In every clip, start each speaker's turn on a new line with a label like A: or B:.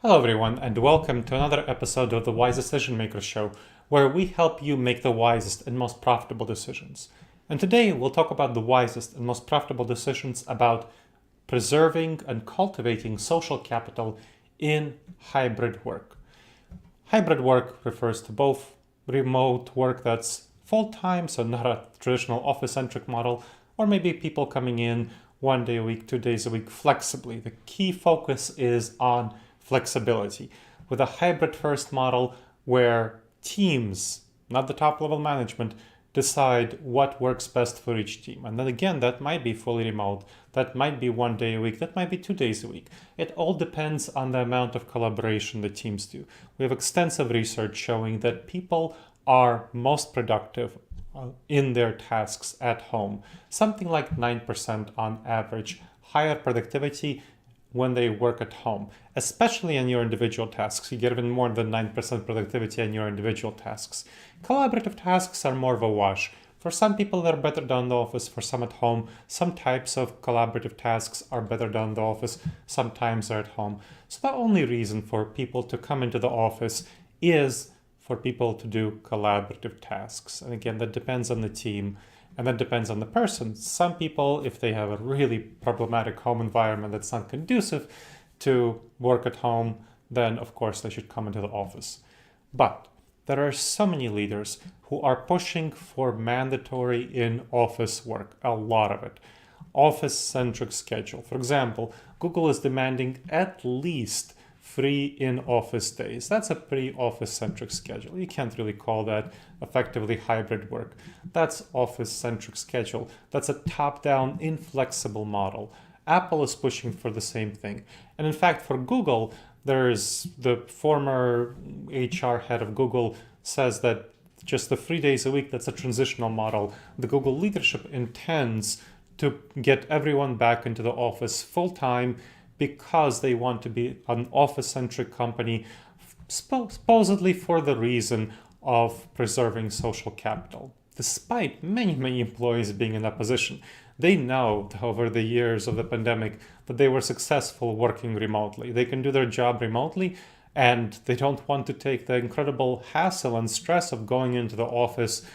A: Hello, everyone, and welcome to another episode of the Wise Decision Maker Show, where we help you make the wisest and most profitable decisions. And today we'll talk about the wisest and most profitable decisions about preserving and cultivating social capital in hybrid work. Hybrid work refers to both remote work that's full-time, so not a traditional office-centric model, or maybe people coming in 1 day a week, 2 days a week flexibly. The key focus is on flexibility with a hybrid first model where teams, not the top level management, decide what works best for each team. And then again, that might be fully remote, that might be 1 day a week, that might be 2 days a week. It all depends on the amount of collaboration the teams do. We have extensive research showing that people are most productive in their tasks at home, something like 9% on average, higher productivity when they work at home, especially in your individual tasks. You get even more than 9% productivity in your individual tasks. Collaborative tasks are more of a wash. For some people, they're better done in the office, for some at home. Some types of collaborative tasks are better done in the office, sometimes they're at home. So the only reason for people to come into the office is for people to do collaborative tasks. And again, that depends on the team. And that depends on the person. Some people, if they have a really problematic home environment that's not conducive to work at home, then of course they should come into the office. But there are so many leaders who are pushing for mandatory in-office work, a lot of it. Office-centric schedule. For example, Google is demanding at least 3 in-office days. That's a pretty office-centric schedule. You can't really call that effectively hybrid work. That's office-centric schedule. That's a top-down, inflexible model. Apple is pushing for the same thing. And in fact, for Google, there's the former HR head of Google says that just the 3 days a week, that's a transitional model. The Google leadership intends to get everyone back into the office full-time because they want to be an office-centric company, supposedly for the reason of preserving social capital. Despite many employees being in that position, they know over the years of the pandemic that they were successful working remotely. They can do their job remotely, and they don't want to take the incredible hassle and stress of going into the office,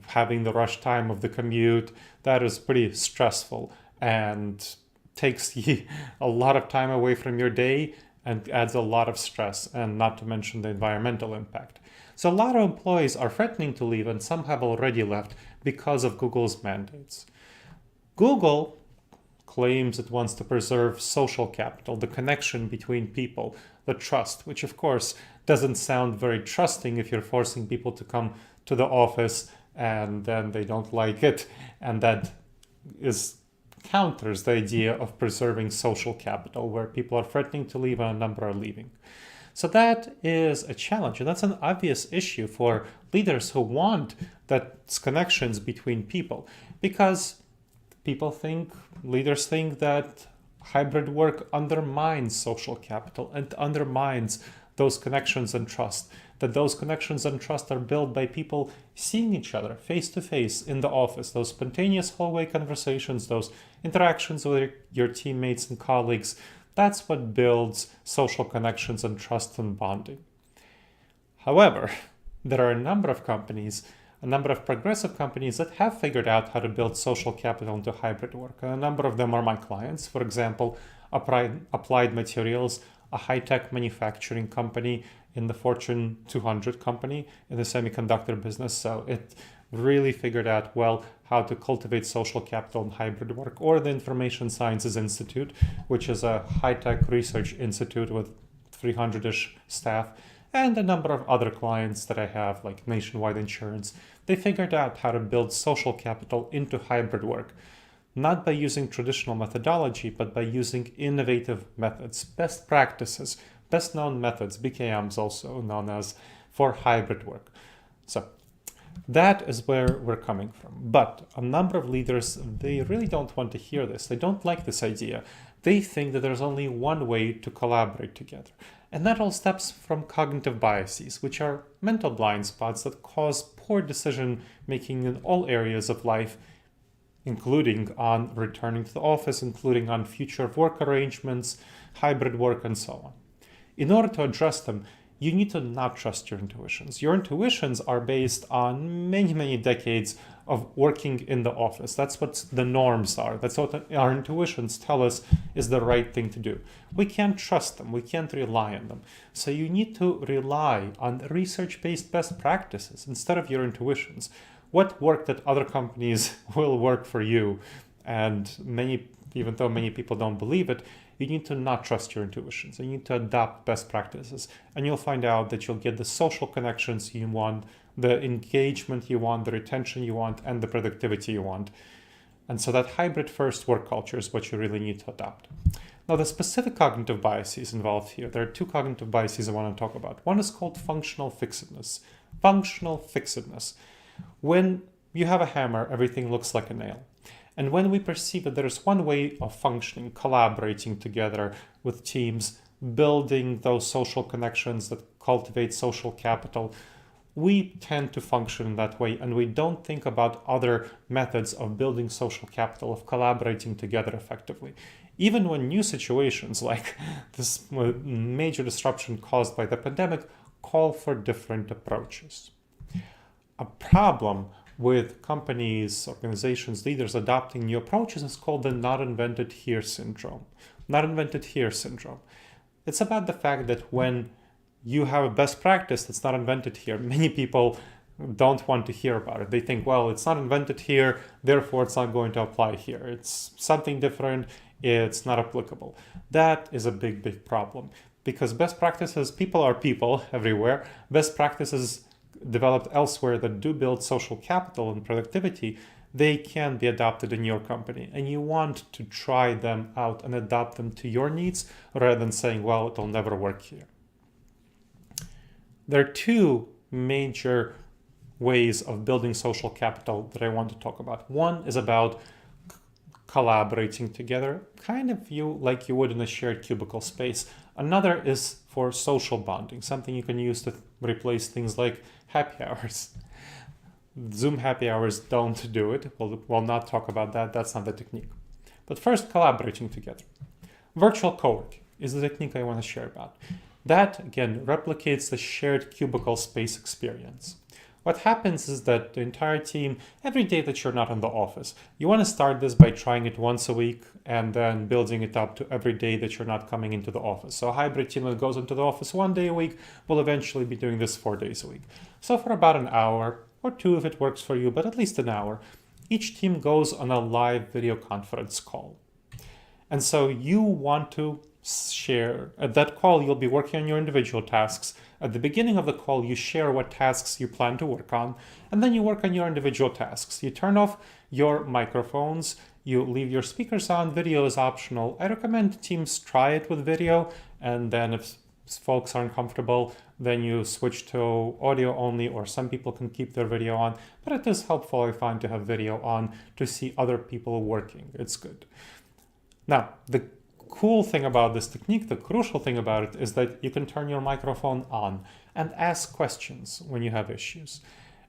A: having the rush time of the commute. That is pretty stressful and takes a lot of time away from your day and adds a lot of stress, and not to mention the environmental impact. So a lot of employees are threatening to leave, and some have already left because of Google's mandates. Google claims it wants to preserve social capital, the connection between people, the trust, which of course doesn't sound very trusting if you're forcing people to come to the office and then they don't like it, and that counters the idea of preserving social capital, where people are threatening to leave and a number are leaving. So that is a challenge, and that's an obvious issue for leaders who want that connections between people, because leaders think that hybrid work undermines social capital and undermines those connections and trust, that those connections and trust are built by people seeing each other face to face in the office, those spontaneous hallway conversations, those interactions with your teammates and colleagues. That's what builds social connections and trust and bonding. However, there are a number of progressive companies that have figured out how to build social capital into hybrid work. And a number of them are my clients. For example, Applied Materials, a high-tech manufacturing company in the Fortune 200 company in the semiconductor business. So it really figured out well how to cultivate social capital in hybrid work. Or the Information Sciences Institute, which is a high-tech research institute with 300-ish staff, and a number of other clients that I have, like Nationwide Insurance. They figured out how to build social capital into hybrid work, not by using traditional methodology, but by using innovative methods, best practices, best known methods, BKMs also known as, for hybrid work. So that is where we're coming from. But a number of leaders, they really don't want to hear this. They don't like this idea. They think that there's only one way to collaborate together. And that all stems from cognitive biases, which are mental blind spots that cause poor decision making in all areas of life, including on returning to the office, including on future work arrangements, hybrid work, and so on. In order to address them, you need to not trust your intuitions. Your intuitions are based on many, many decades of working in the office. That's what the norms are. That's what our intuitions tell us is the right thing to do. We can't trust them. We can't rely on them. So you need to rely on research-based best practices instead of your intuitions. What worked at other companies will work for you. And even though many people don't believe it, you need to not trust your intuitions. You need to adopt best practices. And you'll find out that you'll get the social connections you want, the engagement you want, the retention you want, and the productivity you want. And so that hybrid first work culture is what you really need to adopt. Now, the specific cognitive biases involved here, there are two cognitive biases I want to talk about. One is called functional fixedness. Functional fixedness. When you have a hammer, everything looks like a nail. And when we perceive that there is one way of functioning, collaborating together with teams, building those social connections that cultivate social capital, we tend to function in that way, and we don't think about other methods of building social capital, of collaborating together effectively. Even when new situations like this major disruption caused by the pandemic call for different approaches. A problem with companies, organizations, leaders adopting new approaches is called the not invented here syndrome. Not invented here syndrome. It's about the fact that when you have a best practice that's not invented here, many people don't want to hear about it. They think, well, it's not invented here, therefore it's not going to apply here. It's something different, it's not applicable. That is a big, big problem because best practices, people are people everywhere. Best practices developed elsewhere that do build social capital and productivity, they can be adopted in your company. And you want to try them out and adapt them to your needs rather than saying, well, it'll never work here. There are two major ways of building social capital that I want to talk about. One is about collaborating together, kind of like you would in a shared cubicle space. Another is for social bonding, something you can use to replace things like happy hours. Zoom happy hours don't do it. We'll not talk about that. That's not the technique. But first, collaborating together. Virtual coworking is the technique I want to share about. That, again, replicates the shared cubicle space experience. What happens is that the entire team, every day that you're not in the office, you want to start this by trying it once a week and then building it up to every day that you're not coming into the office. So a hybrid team that goes into the office 1 day a week will eventually be doing this 4 days a week. So for about an hour or two if it works for you, but at least an hour, each team goes on a live video conference call. And so you want to share, at that call you'll be working on your individual tasks. At the beginning of the call, you share what tasks you plan to work on, and then you work on your individual tasks. You turn off your microphones, you leave your speakers on, video is optional. I recommend teams try it with video, and then if folks aren't comfortable, then you switch to audio only, or some people can keep their video on. But it is helpful, I find, to have video on to see other people working. It's good. Now, the cool thing about this technique, the crucial thing about it, is that you can turn your microphone on and ask questions when you have issues.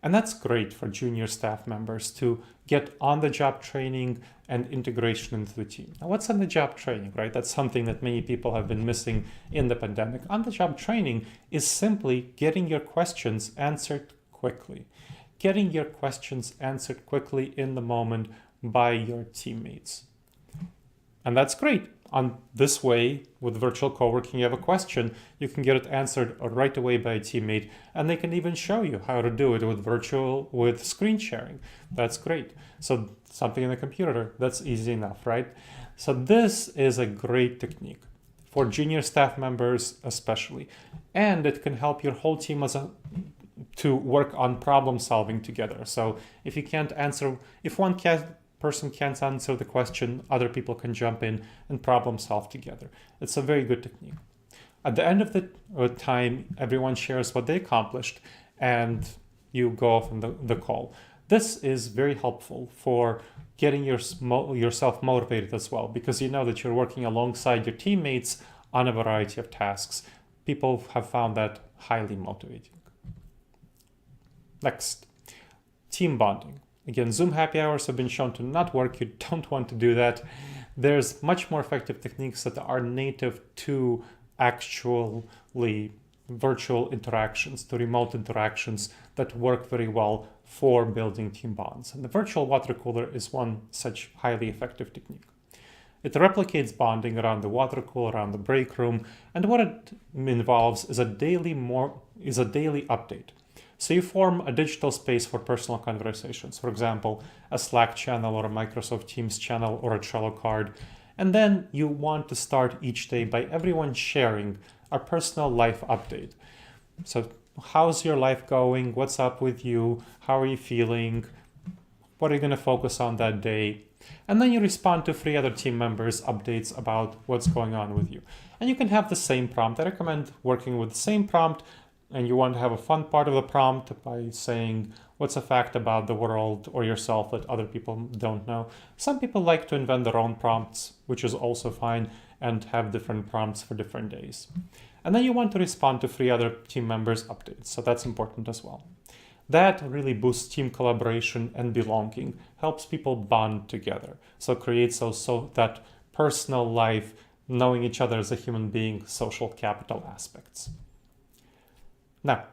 A: And that's great for junior staff members to get on-the-job training and integration into the team. Now, what's on-the-job training, right? That's something that many people have been missing in the pandemic. On-the-job training is simply getting your questions answered quickly. Getting your questions answered quickly in the moment by your teammates. And that's great. On this way, with virtual coworking, you have a question, you can get it answered right away by a teammate, and they can even show you how to do it with screen sharing. That's great. So something in the computer, that's easy enough, right? So this is a great technique for junior staff members especially, and it can help your whole team to work on problem solving together. So if one person can't answer the question, other people can jump in and problem solve together. It's a very good technique. At the end of the time, everyone shares what they accomplished and you go off on the call. This is very helpful for getting yourself motivated as well, because you know that you're working alongside your teammates on a variety of tasks. People have found that highly motivating. Next, team bonding. Again, Zoom happy hours have been shown to not work. You don't want to do that. There's much more effective techniques that are native to actually virtual interactions to remote interactions that work very well for building team bonds. And the virtual water cooler is one such highly effective technique. It replicates bonding around the water cooler, around the break room, and what it involves is a daily update. So you form a digital space for personal conversations, for example, a Slack channel or a Microsoft Teams channel or a Trello card. And then you want to start each day by everyone sharing a personal life update. So how's your life going? What's up with you? How are you feeling? What are you going to focus on that day? And then you respond to 3 other team members' updates about what's going on with you. And you can have the same prompt. I recommend working with the same prompt, and you want to have a fun part of the prompt by saying what's a fact about the world or yourself that other people don't know. Some people like to invent their own prompts, which is also fine, and have different prompts for different days. And then you want to respond to 3 other team members' updates, so that's important as well. That really boosts team collaboration and belonging, helps people bond together. So it creates also that personal life, knowing each other as a human being, social capital aspects. Now,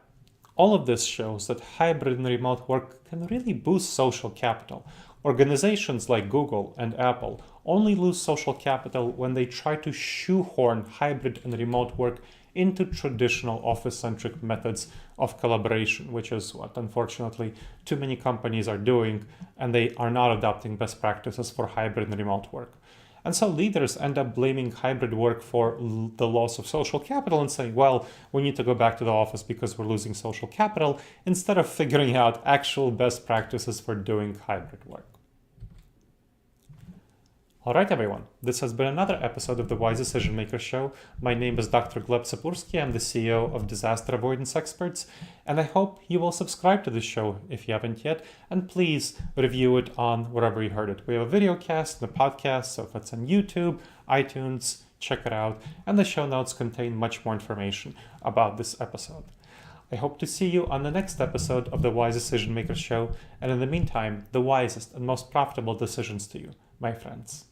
A: all of this shows that hybrid and remote work can really boost social capital. Organizations like Google and Apple only lose social capital when they try to shoehorn hybrid and remote work into traditional office-centric methods of collaboration, which is what, unfortunately, too many companies are doing, and they are not adopting best practices for hybrid and remote work. And so leaders end up blaming hybrid work for the loss of social capital and saying, well, we need to go back to the office because we're losing social capital, instead of figuring out actual best practices for doing hybrid work. All right, everyone, this has been another episode of the Wise Decision Maker Show. My name is Dr. Gleb Tsipursky. I'm the CEO of Disaster Avoidance Experts, and I hope you will subscribe to this show if you haven't yet, and please review it on wherever you heard it. We have a video cast and a podcast, so if it's on YouTube, iTunes, check it out, and the show notes contain much more information about this episode. I hope to see you on the next episode of the Wise Decision Maker Show, and in the meantime, the wisest and most profitable decisions to you, my friends.